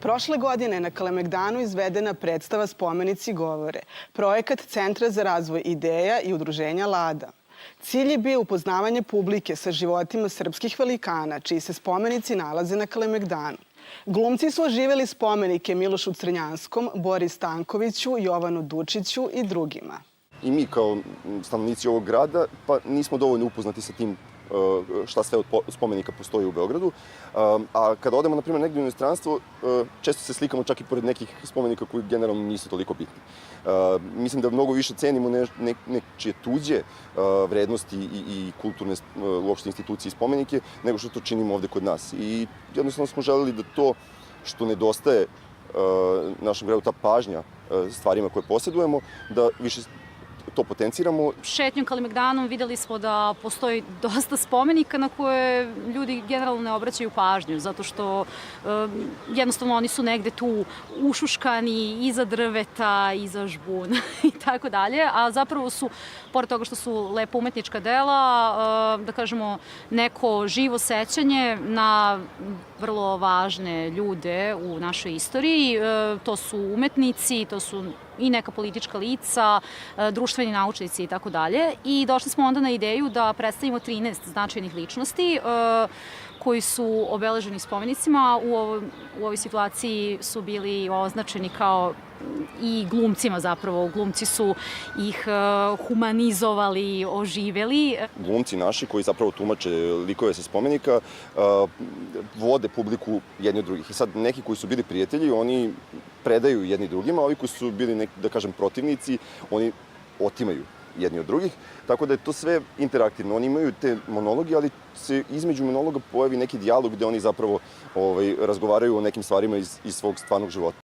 Prošle godine na Kalemegdanu izvedena predstava Spomenici govore, projekat Centra za razvoj ideja i udruženja Lada. Cilj je bio upoznavanje publike sa životima srpskih velikana, čiji se spomenici nalaze na Kalemegdanu. Glumci su oživeli spomenike Milošu Crnjanskom, Bori Stankoviću, Jovanu Dučiću i drugima. I mi kao stanovnici ovog grada pa nismo dovoljno upoznati sa tim šta sve od spomenika postoji u Beogradu. A kada odemo, na primjer, negdje u inostranstvo, često se slikamo čak i pored nekih spomenika koji generalno nisu toliko bitni. Mislim da mnogo više cenimo nečije tuđe vrednosti i kulturne uopšte institucije i spomenike nego što to činimo ovde kod nas. I jednostavno smo želeli da to što nedostaje našem gradu, ta pažnja stvarima koje posjedujemo, da više to potenciramo. Šetnjom Kalemegdanom videli smo da postoji dosta spomenika na koje ljudi generalno ne obraćaju pažnju, zato što jednostavno oni su negde tu ušuškani iza drveta, iza žbuna i tako dalje, a zapravo su, pored toga što su lepa umetnička dela, da kažemo, neko živo sećanje na vrlo važne ljude u našoj istoriji. To su umetnici, to su i neka politička lica, društveni naučnici i tako dalje. I došli smo onda na ideju da predstavimo 13 značajnih ličnosti koji su obeleženi spomenicima. U ovoj situaciji su bili označeni kao i glumcima zapravo. Glumci su ih humanizovali, oživeli. Glumci naši koji zapravo tumače likove sa spomenika vode publiku jedni od drugih. I sad neki koji su bili prijatelji, oni predaju jedni drugima, a ovi koji su bili, da kažem, protivnici, oni otimaju jedni od drugih. Tako da je to sve interaktivno. Oni imaju te monologe, ali se između monologa pojavi neki dijalog gde oni zapravo razgovaraju o nekim stvarima iz svog stvarnog života.